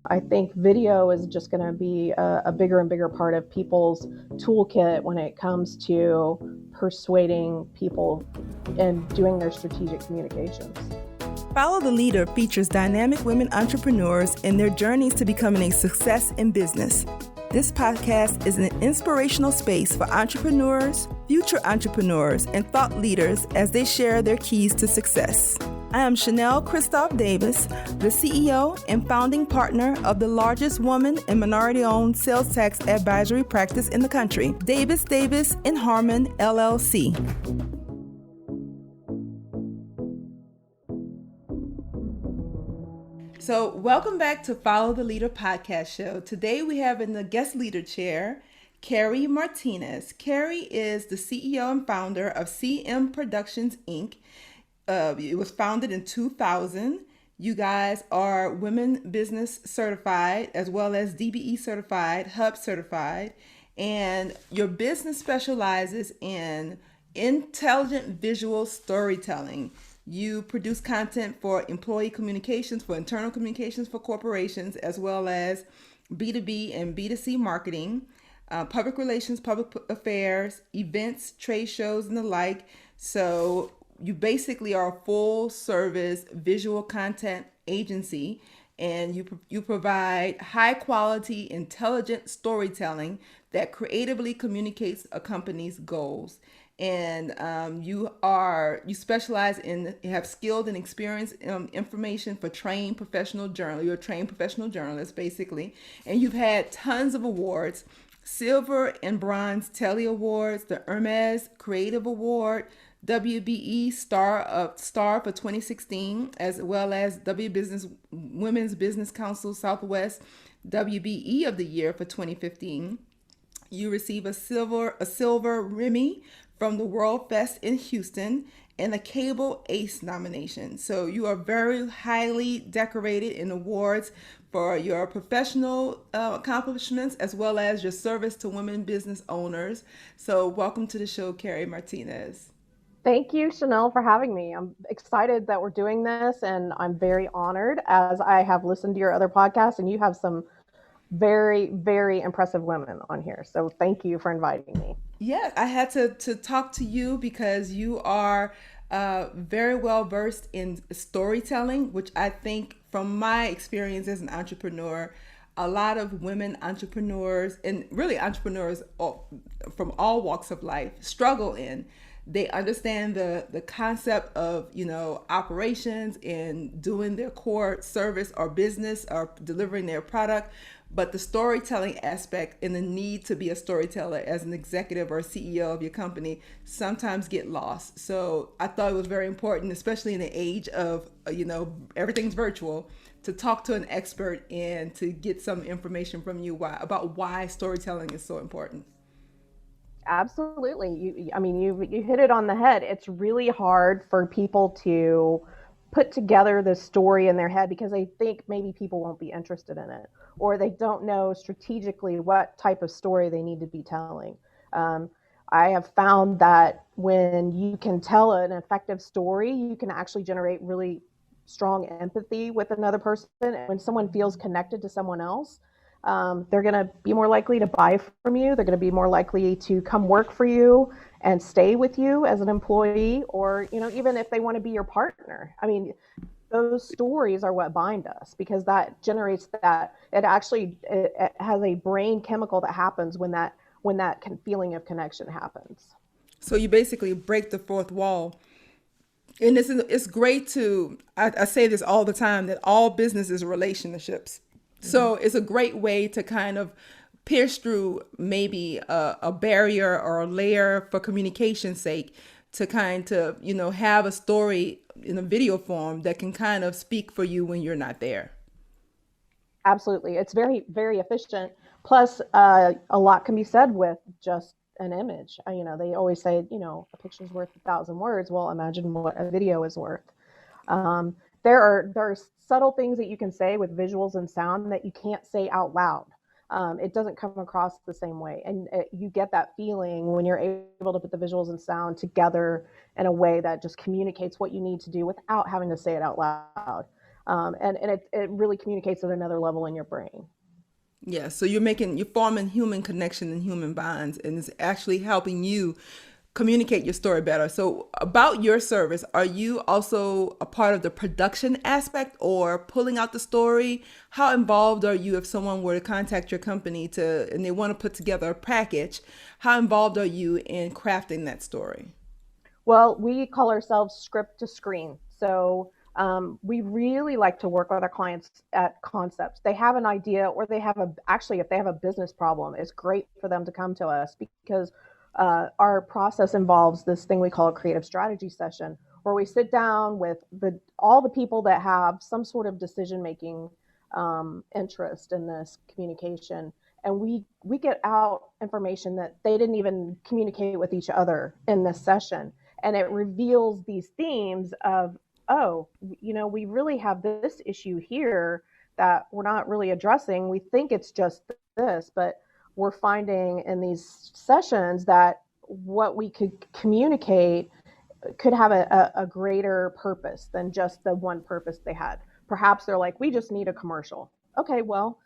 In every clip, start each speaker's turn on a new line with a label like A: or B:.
A: I think video is just going to be a bigger and bigger part of people's toolkit when it comes to persuading people and doing their strategic communications.
B: Follow the Leader features dynamic women entrepreneurs in their journeys to becoming a success in business. This podcast is an inspirational space for entrepreneurs, future entrepreneurs, and thought leaders as they share their keys to success. I am Chanel Christoph Davis, the CEO and founding partner of the largest woman and minority-owned sales tax advisory practice in the country, Davis & Harmon, LLC. So welcome back to Follow the Leader podcast show. Today we have in the guest leader chair, Carrie Martinez. Carrie is the CEO and founder of CM Productions, Inc. It was founded in 2000. You guys are Women Business Certified as well as DBE Certified, Hub Certified, and your business specializes in intelligent visual storytelling. You produce content for employee communications, for internal communications for corporations, as well as B2B and B2C marketing, public relations, public affairs, events, trade shows, and the like. So you basically are a full service visual content agency, and you provide high quality, intelligent storytelling that creatively communicates a company's goals. And you specialize in, you have skilled and experienced information for trained professional journalists. You're a trained professional journalist, basically, and you've had tons of awards: silver and bronze Telly Awards, the Hermes Creative Award, WBE Star for 2016, as well as Women's Business Council Southwest WBE of the Year for 2015. You receive a silver Remy from the World Fest in Houston and a Cable Ace nomination. So you are very highly decorated in awards for your professional accomplishments as well as your service to women business owners. So welcome to the show, Carrie Martinez.
A: Thank you, Chanel, for having me. I'm excited that we're doing this, and I'm very honored as I have listened to your other podcasts, and you have some very, very impressive women on here. So thank you for inviting me.
B: Yeah, I had to talk to you because you are very well versed in storytelling, which I think from my experience as an entrepreneur, a lot of women entrepreneurs and really entrepreneurs from all walks of life struggle in. They understand the concept of, operations and doing their core service or business or delivering their product, but the storytelling aspect and the need to be a storyteller as an executive or CEO of your company sometimes get lost. So I thought it was very important, especially in the age of, everything's virtual, to talk to an expert and to get some information from you about why storytelling is so important.
A: Absolutely. You hit it on the head. It's really hard for people to put together this story in their head because they think maybe people won't be interested in it, or they don't know strategically what type of story they need to be telling. Um, I have found that when you can tell an effective story, you can actually generate really strong empathy with another person. And when someone feels connected to someone else, they're going to be more likely to buy from you. They're going to be more likely to come work for you and stay with you as an employee, or, even if they want to be your partner. I mean, those stories are what bind us because that generates that. It has a brain chemical that happens when that feeling of connection happens.
B: So you basically break the fourth wall. And it's great I say this all the time, that all business is relationships. So it's a great way to kind of pierce through maybe a barrier or a layer for communication's sake, to have a story in a video form that can kind of speak for you when you're not there.
A: Absolutely. It's very, very efficient. Plus, a lot can be said with just an image. They always say, a picture's worth 1,000 words. Well, imagine what a video is worth. There are subtle things that you can say with visuals and sound that you can't say out loud. It doesn't come across the same way. And you get that feeling when you're able to put the visuals and sound together in a way that just communicates what you need to do without having to say it out loud. And it really communicates at another level in your brain.
B: Yeah, so you're forming human connection and human bonds, and it's actually helping you communicate your story better. So, about your service, are you also a part of the production aspect or pulling out the story? How involved are you if someone were to contact your company and they want to put together a package? How involved are you in crafting that story?
A: Well, we call ourselves script to screen. So we really like to work with our clients at concepts. They have an idea, or they have actually, if they have a business problem, it's great for them to come to us because our process involves this thing we call a creative strategy session, where we sit down with all the people that have some sort of decision making interest in this communication, and we get out information that they didn't even communicate with each other in this session, and it reveals these themes of, oh, we really have this issue here that we're not really addressing. We think it's just this, but we're finding in these sessions that what we could communicate could have a greater purpose than just the one purpose they had. Perhaps they're like, we just need a commercial. Okay, well,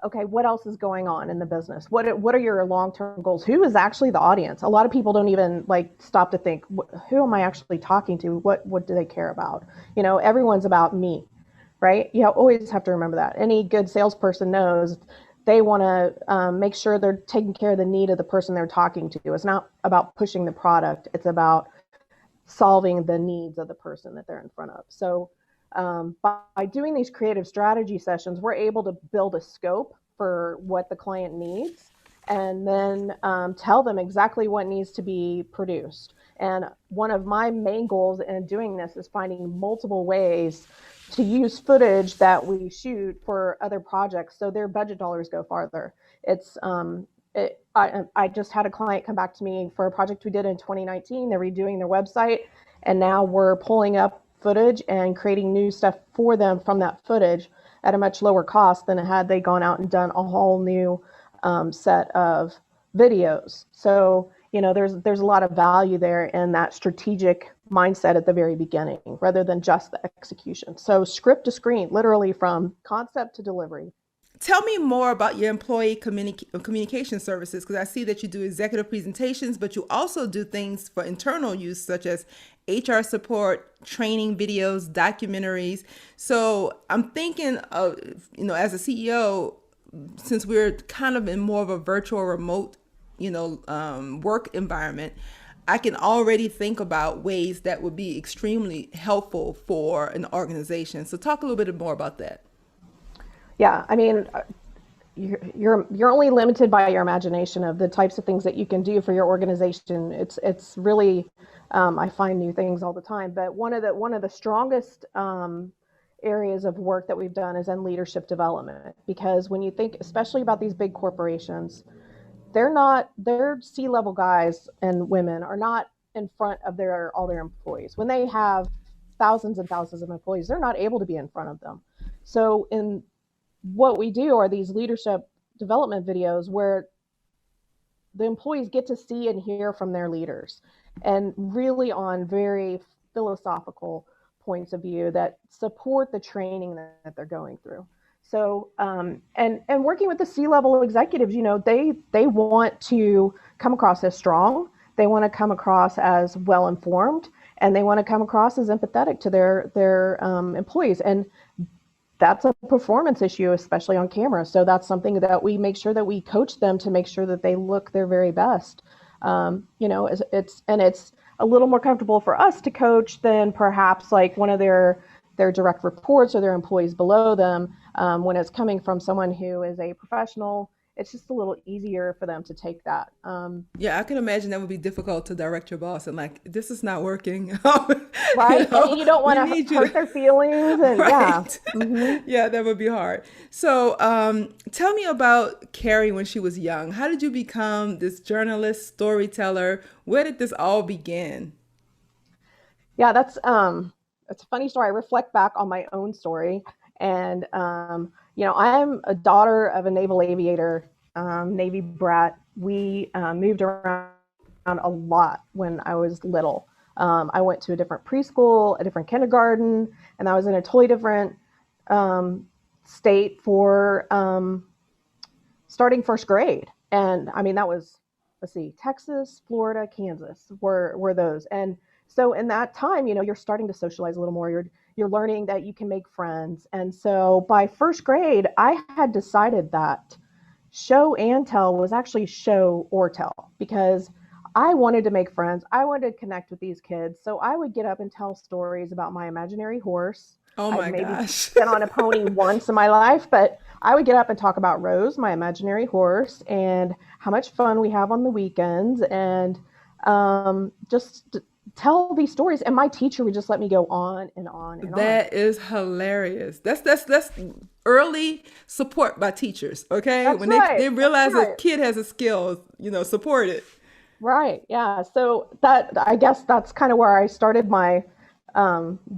A: okay, what else is going on in the business? What are your long-term goals? Who is actually the audience? A lot of people don't even like stop to think, who am I actually talking to? What do they care about? Everyone's about me, right? You always have to remember that. Any good salesperson knows they want to make sure they're taking care of the need of the person they're talking to. It's not about pushing the product. It's about solving the needs of the person that they're in front of. So by doing these creative strategy sessions, we're able to build a scope for what the client needs, and then tell them exactly what needs to be produced. And one of my main goals in doing this is finding multiple ways to use footage that we shoot for other projects so their budget dollars go farther. It's I just had a client come back to me for a project we did in 2019. They're redoing their website, and now we're pulling up footage and creating new stuff for them from that footage at a much lower cost than had they gone out and done a whole new set of videos. So there's a lot of value there in that strategic mindset at the very beginning, rather than just the execution. So script to screen, literally from concept to delivery.
B: Tell me more about your employee communication services, because I see that you do executive presentations, but you also do things for internal use, such as HR support, training videos, documentaries. So I'm thinking, as a CEO, since we're kind of in more of a virtual, remote, work environment, I can already think about ways that would be extremely helpful for an organization. So talk a little bit more about that.
A: Yeah, I mean, you're only limited by your imagination of the types of things that you can do for your organization. It's really I find new things all the time. But one of the strongest areas of work that we've done is in leadership development, because when you think, especially about these big corporations, their C-level guys and women are not in front of all their employees. When they have thousands and thousands of employees, they're not able to be in front of them. So in what we do are these leadership development videos where the employees get to see and hear from their leaders, and really on very philosophical points of view that support the training that they're going through. So and working with the C-level executives, they want to come across as strong, they want to come across as well informed, and they want to come across as empathetic to their employees. And that's a performance issue, especially on camera. So that's something that we make sure that we coach them to make sure that they look their very best. It's a little more comfortable for us to coach than perhaps like one of their direct reports or their employees below them. When it's coming from someone who is a professional, it's just a little easier for them to take that.
B: Yeah, I can imagine that would be difficult to direct your boss and like, this is not working.
A: Right. And you don't want to hurt their feelings. And yeah.
B: Right. Yeah, that would be hard. So tell me about Carrie when she was young. How did you become this journalist, storyteller? Where did this all begin?
A: Yeah, that's it's a funny story. I reflect back on my own story, and I'm a daughter of a naval aviator, Navy brat. We moved around a lot when I was little. I went to a different preschool, a different kindergarten, and I was in a totally different um, state for starting first grade. And I mean, that was, let's see, Texas, Florida, Kansas were those. And so in that time, you're starting to socialize a little more. You're learning that you can make friends. And so by first grade, I had decided that show and tell was actually show or tell, because I wanted to make friends. I wanted to connect with these kids. So I would get up and tell stories about my imaginary horse.
B: Oh
A: I'd
B: my
A: maybe
B: gosh.
A: been on a pony once in my life, but I would get up and talk about Rose, my imaginary horse, and how much fun we have on the weekends, and just tell these stories. And my teacher would just let me go on and on and on.
B: That is hilarious. That's early support by teachers. Okay,
A: That's
B: when they
A: right. That's
B: realize a
A: right.
B: kid has a skill, support it.
A: Right. Yeah. So that, I guess that's kind of where I started my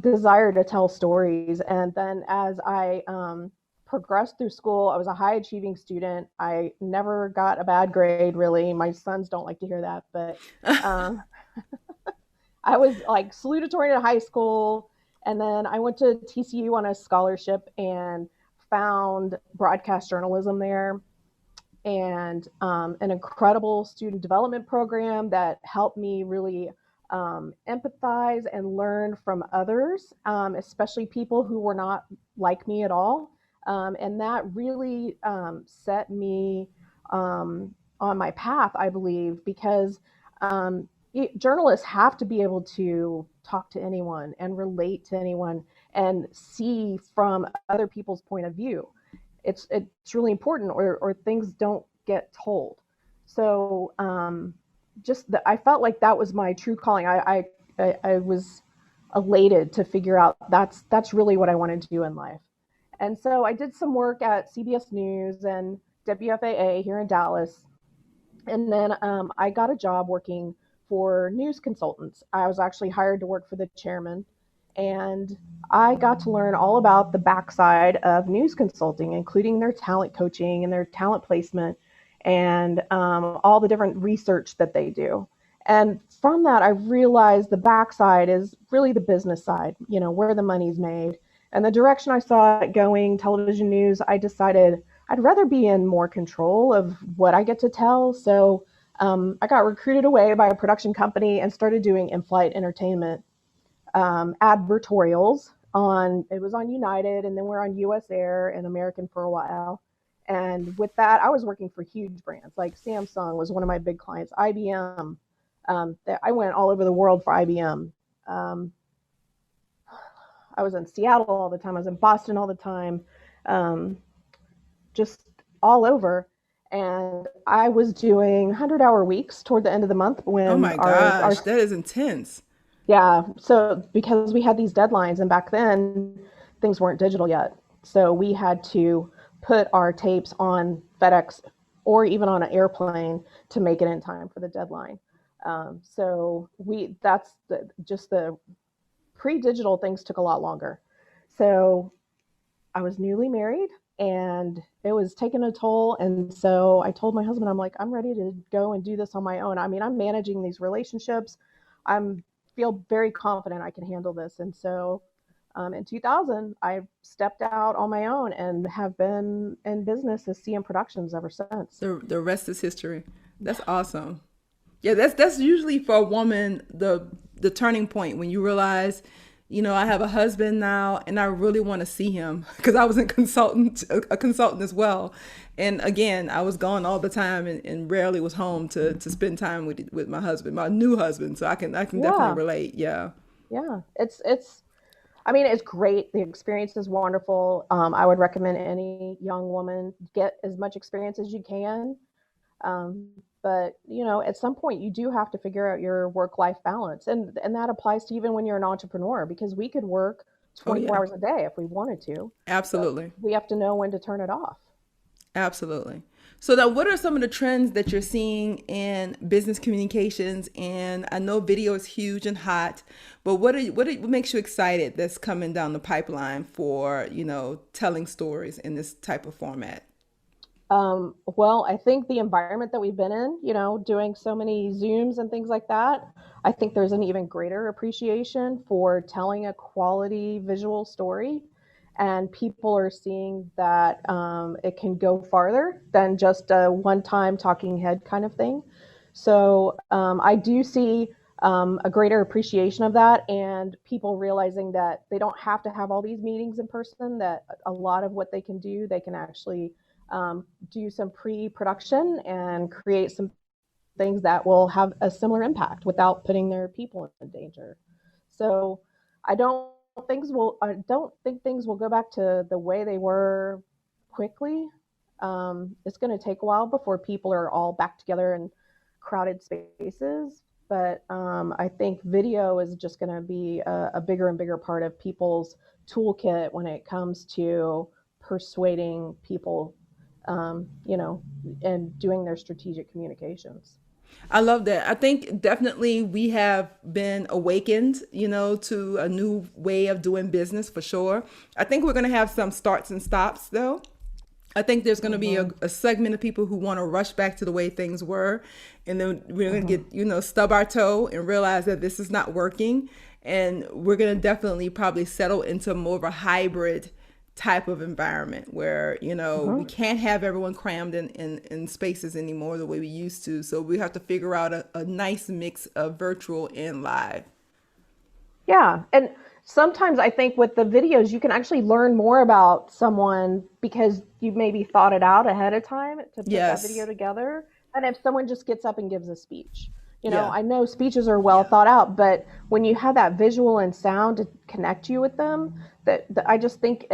A: desire to tell stories. And then as I progressed through school, I was a high achieving student. I never got a bad grade, really. My sons don't like to hear that, but um, I was like salutatorian in high school. And then I went to TCU on a scholarship and found broadcast journalism there, and an incredible student development program that helped me really empathize and learn from others, especially people who were not like me at all. And that really set me on my path, I believe, because journalists have to be able to talk to anyone and relate to anyone and see from other people's point of view. It's really important, or things don't get told. So I felt like that was my true calling. I was elated to figure out that's really what I wanted to do in life. And so I did some work at CBS News and WFAA here in Dallas, and then I got a job working for news consultants. I was actually hired to work for the chairman, and I got to learn all about the backside of news consulting, including their talent coaching and their talent placement, and all the different research that they do. And from that, I realized the backside is really the business side, where the money's made. And the direction I saw it going, television news, I decided I'd rather be in more control of what I get to tell. So I got recruited away by a production company and started doing in-flight entertainment advertorials on. It was on United, and then we're on US Air and American for a while. And with that, I was working for huge brands like Samsung was one of my big clients, IBM. I went all over the world for IBM. Um, I was in Seattle all the time. I was in Boston all the time. Um, just all over. And I was doing 100-hour weeks toward the end of the month
B: Oh
A: when
B: my
A: our
B: gosh, that is intense.
A: yeah. So because we had these deadlines, and back then things weren't digital yet, so we had to put our tapes on FedEx or even on an airplane to make it in time for the deadline. So that's just the pre-digital things took a lot longer. So I was newly married, and it was taking a toll. And so I told my husband, I'm like, I'm ready to go and do this on my own. I mean, I'm managing these relationships. I'm feel very confident I can handle this. And so in 2000, I stepped out on my own and have been in business as CM Productions ever since.
B: The rest is history. That's awesome. Yeah, that's usually for a woman the turning point when you realize, I have a husband now and I really want to see him because I was a consultant as well. And again, I was gone all the time and rarely was home to spend time with my husband, my new husband. So I can definitely
A: Yeah,
B: relate. Yeah.
A: yeah. It's I mean, it's great. The experience is wonderful. I would recommend any young woman get as much experience as you can. Um, but at some point, you do have to figure out your work-life balance, and that applies to even when you're an entrepreneur, because we could work
B: Oh
A: 24
B: yeah.
A: hours a day if we wanted to, but
B: Absolutely.
A: we have to know when to turn it off.
B: Absolutely. So now what are some of the trends that you're seeing in business communications? And I know video is huge and hot, but what makes you excited that's coming down the pipeline for, telling stories in this type of format?
A: Well, I think the environment that we've been in, doing so many Zooms and things like that, I think there's an even greater appreciation for telling a quality visual story. and people are seeing that it can go farther than just a one-time talking head kind of thing. So I do see a greater appreciation of that, and people realizing that they don't have to have all these meetings in person, that a lot of what they can do, they can actually do some pre-production and create some things that will have a similar impact without putting their people in danger. So I don't think things will go back to the way they were quickly. It's going to take a while before people are all back together in crowded spaces. But I think video is just going to be a bigger and bigger part of people's toolkit when it comes to persuading people, and doing their strategic communications.
B: I love that. I think definitely we have been awakened, to a new way of doing business for sure. I think we're going to have some starts and stops though. I think there's going to be
A: Mm-hmm.
B: a segment of people who want to rush back to the way things were. And then we're going to
A: Mm-hmm.
B: get, stub our toe and realize that this is not working. And we're going to definitely probably settle into more of a hybrid type of environment where, we
A: Mm-hmm.
B: can't have everyone crammed in spaces anymore the way we used to. So we have to figure out a nice mix of virtual and live.
A: Yeah. And sometimes I think with the videos, you can actually learn more about someone because you maybe thought it out ahead of time to put that video
B: Yes.
A: together. And if someone just gets up and gives a speech,
B: Yeah.
A: I know speeches are well thought out, but when you have that visual and sound to connect you with them, that I just think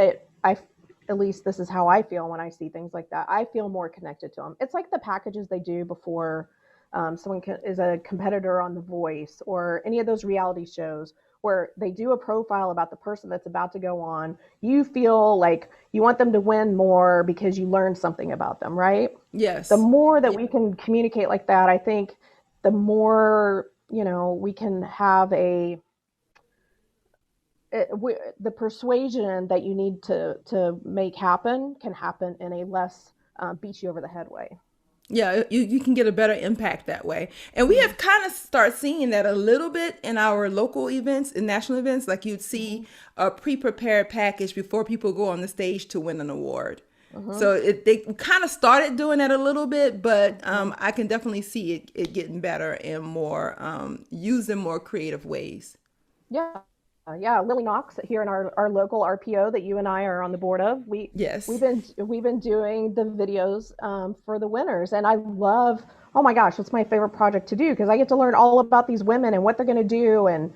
A: at least this is how I feel when I see things like that. I feel more connected to them. It's like the packages they do before someone is a competitor on The Voice or any of those reality shows where they do a profile about the person that's about to go on. You feel like you want them to win more because you learned something about them, right? The
B: Yes.
A: more that we can communicate like that, I think the more, we can have the persuasion that you need to make happen can happen in a less beat you over the head way.
B: Yeah, you can get a better impact that way. And we
A: Mm-hmm.
B: have kind of start seeing that a little bit in our local events and national events. Like you'd
A: Mm-hmm.
B: see a pre-prepared package before people go on the stage to win an award.
A: Mm-hmm.
B: So they kind of started doing that a little bit, but
A: Mm-hmm.
B: I can definitely see it getting better and more used in more creative ways.
A: Yeah. Yeah, Lily Knox here in our local RPO that you and I are on the board of.
B: Yes.
A: We've been doing the videos for the winners, and I love. Oh my gosh, it's my favorite project to do because I get to learn all about these women and what they're going to do, and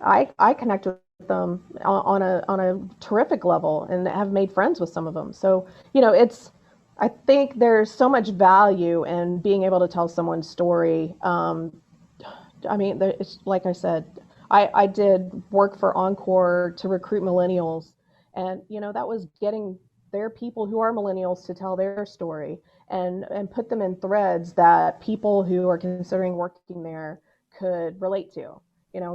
A: I connect with them on a terrific level and have made friends with some of them. So it's. I think there's so much value in being able to tell someone's story. I mean, it's like I said, I did work for Encore to recruit millennials, and that was getting their people who are millennials to tell their story and put them in threads that people who are considering working there could relate to,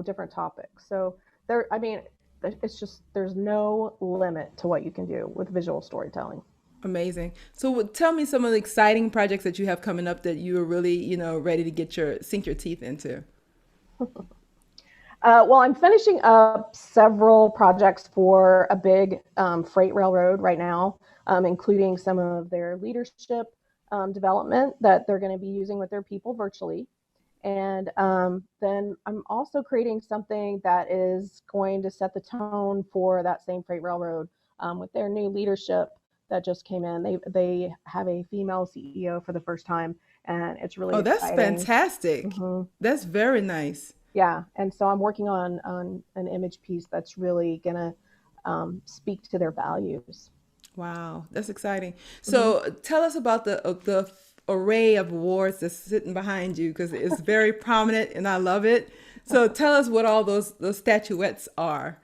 A: different topics. So I mean, it's just there's no limit to what you can do with visual storytelling.
B: Amazing. So tell me some of the exciting projects that you have coming up that you are really, ready to get sink your teeth into.
A: Well, I'm finishing up several projects for a big freight railroad right now, including some of their leadership development that they're going to be using with their people virtually. And then I'm also creating something that is going to set the tone for that same freight railroad with their new leadership that just came in. They have a female CEO for the first time, and it's really
B: Oh, that's
A: exciting.
B: fantastic.
A: Hmm.
B: That's very nice.
A: Yeah, and so I'm working on an image piece that's really gonna speak to their values.
B: Wow, that's exciting.
A: Hmm.
B: So tell us about the array of awards that's sitting behind you because it's very prominent and I love it. So tell us what all those statuettes are.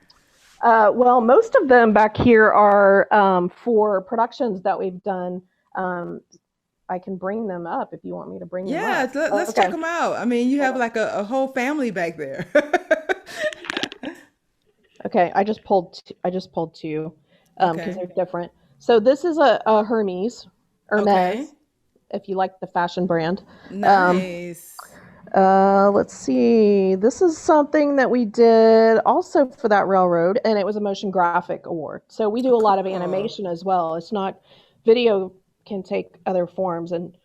A: Well, most of them back here are for productions that we've done. Um, I can bring them up if you want me to bring them
B: Yeah,
A: up.
B: let's check
A: Okay.
B: them out. I mean, you have like a whole family back there.
A: Okay, I just pulled two because
B: Okay.
A: they're different. So this is a
B: Okay.
A: Hermes, if you like the fashion brand. Um,
B: Nice.
A: Let's see. This is something that we did also for that railroad, and it was a motion graphic award. So we do a lot of
B: Cool.
A: animation as well. It's not video can take other forms, and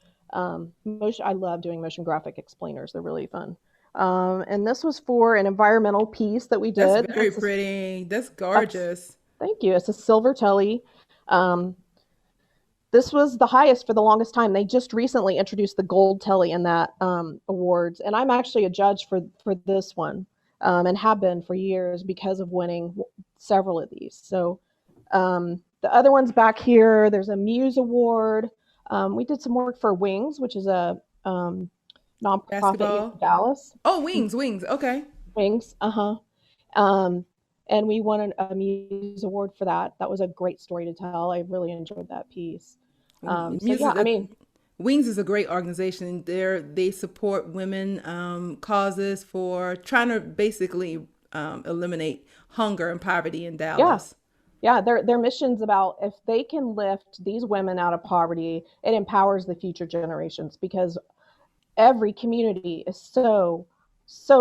A: motion. I love doing motion graphic explainers. They're really fun. And this was for an environmental piece that we
B: That's
A: did.
B: very pretty. That's
A: That's
B: gorgeous.
A: thank you. It's a silver telly. Um, this was the highest for the longest time. They just recently introduced the gold telly in that awards, and I'm actually a judge for this one, and have been for years because of winning several of these. So the other ones back here, there's a Muse Award. We did some work for Wings, which is a nonprofit here in
B: Basketball.
A: Dallas.
B: Oh, wings, wings. Okay.
A: Wings, uh-huh. Um, and we won a Muse Award for that. That was a great story to tell. I really enjoyed that piece. So yeah,
B: Music.
A: I mean,
B: Wings is a great organization. They support women causes for trying to basically eliminate hunger and poverty in
A: yeah,
B: Dallas.
A: yeah. Their mission's about if they can lift these women out of poverty, it empowers the future generations because every community is so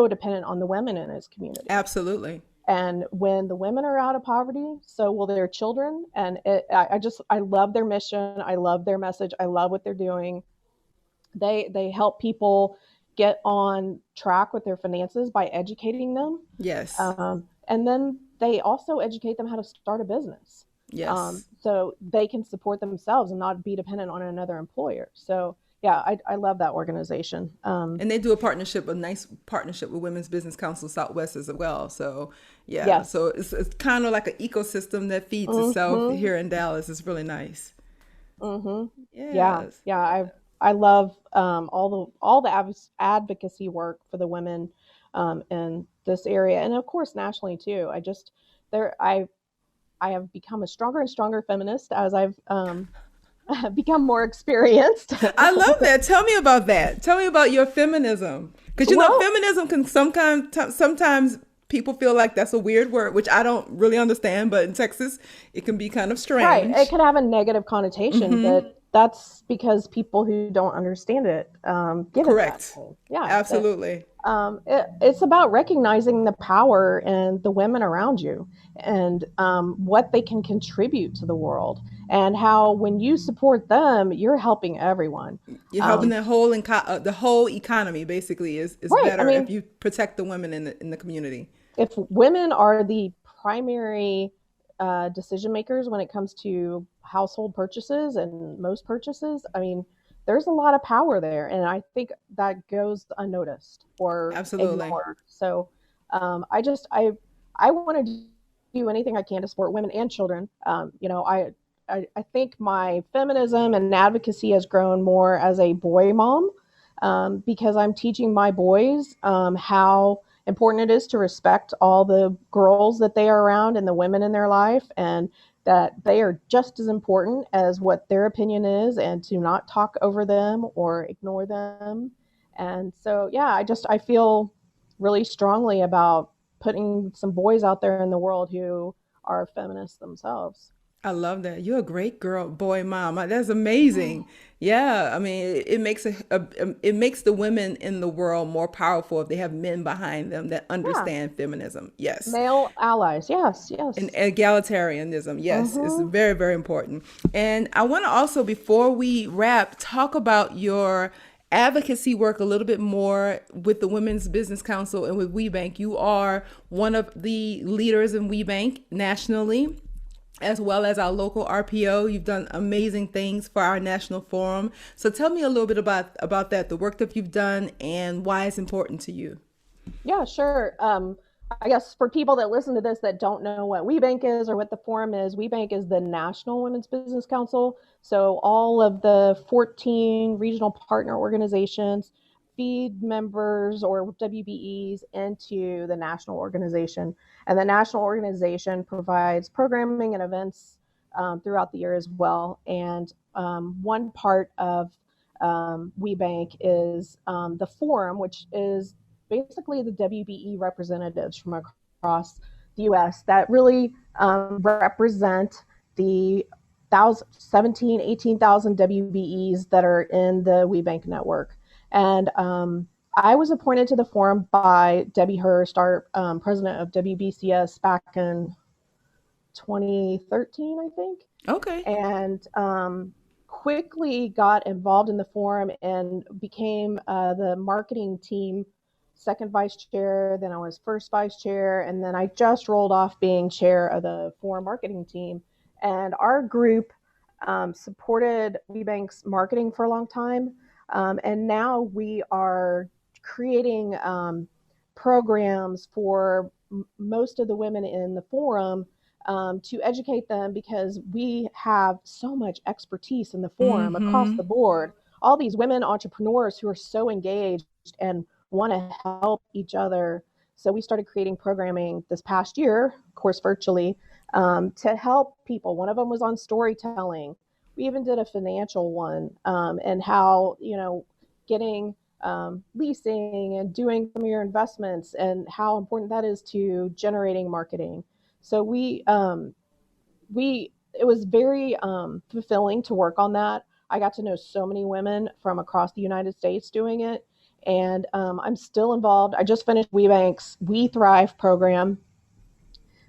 A: dependent on the women in its community.
B: Absolutely.
A: And when the women are out of poverty, so will their children. And I love their mission. I love their message. I love what they're doing. They help people get on track with their finances by educating them,
B: Yes.
A: and then they also educate them how to start a business,
B: Yes.
A: so they can support themselves and not be dependent on another employer. So yeah, I love that organization.
B: And they do a partnership, a nice partnership with Women's Business Council Southwest as well. So yeah,
A: Yes.
B: so it's kind of like an ecosystem that feeds itself
A: Mm-hmm.
B: here in Dallas. It's really nice.
A: Mm-hmm. Yeah,
B: Yes.
A: yeah. I love all the advocacy work for the women in this area, and of course nationally too. I just there I have become a stronger and stronger feminist as I've become more experienced.
B: I love that. Tell me about that. Tell me about your feminism. Because you know,
A: Well,
B: feminism can sometimes people feel like that's a weird word, which I don't really understand. But in Texas, it can be kind of
A: right. It
B: strange.
A: can have a negative connotation, but that's because people who don't understand it give it that
B: Correct.
A: way. Yeah.
B: Absolutely.
A: It's about recognizing the power and the women around you and what they can contribute to the world, and how when you support them, you're helping everyone.
B: You're helping
A: Um,
B: the whole economy basically is
A: right. I
B: better if
A: mean,
B: you protect the women in the community.
A: if women are the primary decision makers when it comes to household purchases and most purchases, I mean, there's a lot of power there, and I think that goes unnoticed or
B: Absolutely.
A: ignored. So I want to do anything I can to support women and children. I think my feminism and advocacy has grown more as a boy mom, because I'm teaching my boys how important it is to respect all the girls that they are around and the women in their life, and that they are just as important as what their opinion is, and to not talk over them or ignore them. And so yeah, I feel really strongly about putting some boys out there in the world who are feminists themselves.
B: I love that. You're a great girl, boy, mom. That's amazing. Yeah, I mean, it makes it makes the women in the world more powerful if they have men behind them that
A: Yeah,
B: understand feminism. Yes.
A: male allies. Yes,
B: And
A: yes.
B: egalitarianism, yes, is
A: Mm-hmm.
B: very, very important. And I want to also, before we wrap, talk about your advocacy work a little bit more with the Women's Business Council and with WeBank. You are one of the leaders in WeBank nationally, as well as our local RPO. You've done amazing things for our national forum. So tell me a little bit about that, the work that you've done, and why it's important to you.
A: Yeah, sure. I guess for people that listen to this that don't know what WeBank is or what the forum is, WeBank is the National Women's Business Council. So all of the 14 regional partner organizations feed members or WBEs into the national organization. And the national organization provides programming and events throughout the year as well. And one part of WeBank is the forum, which is basically the WBE representatives from across the US that really represent the 17, 18,000 WBEs that are in the WeBank network. And I was appointed to the forum by Debbie Hurst, our president of WBCS, back in 2013, I think.
B: Okay.
A: And quickly got involved in the forum and became the marketing team second vice chair. Then I was first vice chair, and then I just rolled off being chair of the forum marketing team. And our group supported WeBank's marketing for a long time, and now we are creating programs for most of the women in the forum to educate them, because we have so much expertise in the forum across
B: Mm-hmm.
A: the board. All these women entrepreneurs who are so engaged and want to help each other. So we started creating programming this past year, of course, virtually, to help people. One of them was on storytelling. We even did a financial one, and how, getting leasing and doing some of your investments, and how important that is to generating marketing. So we it was very fulfilling to work on that. I got to know so many women from across the United States doing it, and I'm still involved. I just finished WeBank's We Thrive program,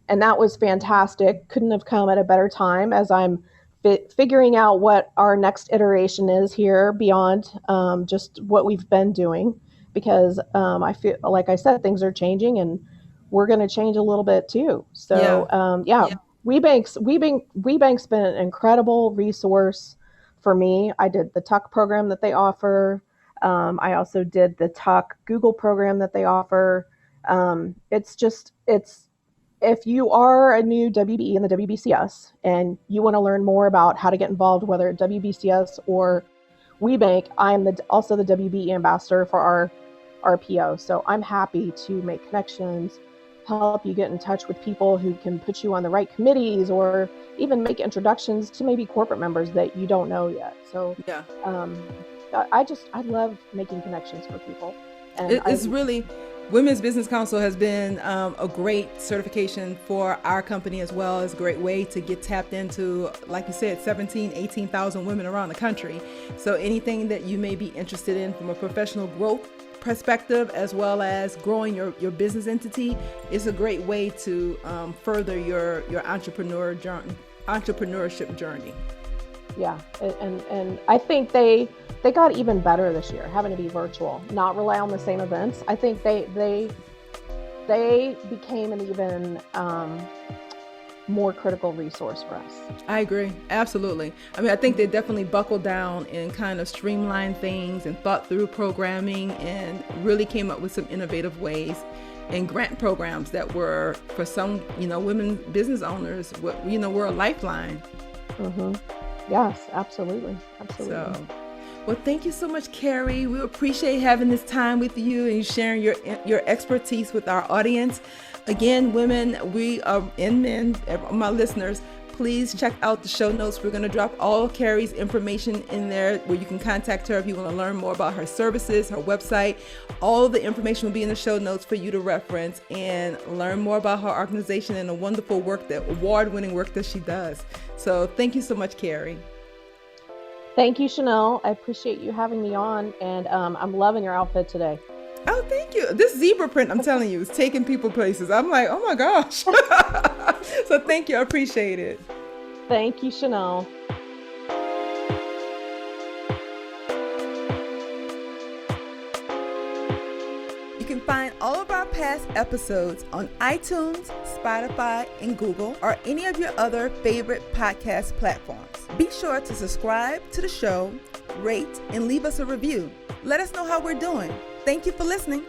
A: and that was fantastic. Couldn't have come at a better time, as I'm figuring out what our next iteration is here beyond just what we've been doing, because I feel like I said, things are changing, and we're going to change a little bit too.
B: Yeah.
A: So yeah, WeBank's been an incredible resource for me. I did the Tuck program that they offer. I also did the Tuck Google program that they offer. It's if you are a new WBE in the WBCS and you want to learn more about how to get involved, whether at WBCS or WeBank, I'm also the WBE ambassador for our RPO. So I'm happy to make connections, help you get in touch with people who can put you on the right committees, or even make introductions to maybe corporate members that you don't know yet. So
B: Yeah.
A: I love making connections for people. And
B: It's really, Women's Business Council has been a great certification for our company, as well as a great way to get tapped into, like you said, 18,000 women around the country. So anything that you may be interested in from a professional growth perspective, as well as growing your business entity, is a great way to further your entrepreneurship journey.
A: Yeah, and I think they got even better this year, having to be virtual, not rely on the same events. I think they became an even more critical resource for us.
B: I agree. Absolutely. I mean, I think they definitely buckled down and kind of streamlined things and thought through programming, and really came up with some innovative ways and grant programs that were, for some, women business owners, were a lifeline.
A: Mm-hmm. Yes, absolutely.
B: So, well, thank you so much, Carrie. We appreciate having this time with you and sharing your expertise with our audience. Again, women, and men, my listeners, please check out the show notes. We're going to drop all Carrie's information in there, where you can contact her if you want to learn more about her services, her website. All the information will be in the show notes for you to reference and learn more about her organization and the wonderful work, the award-winning work that she does. So thank you so much, Carrie.
A: Thank you, Chanel. I appreciate you having me on, and I'm loving your outfit today.
B: Oh, thank you. This zebra print, I'm telling you, is taking people places. I'm like, oh my gosh. So thank you. I appreciate it.
A: Thank you, Chanel.
B: You can find all of our past episodes on iTunes, Spotify, and Google, or any of your other favorite podcast platforms. Be sure to subscribe to the show, rate, and leave us a review. Let us know how we're doing. Thank you for listening.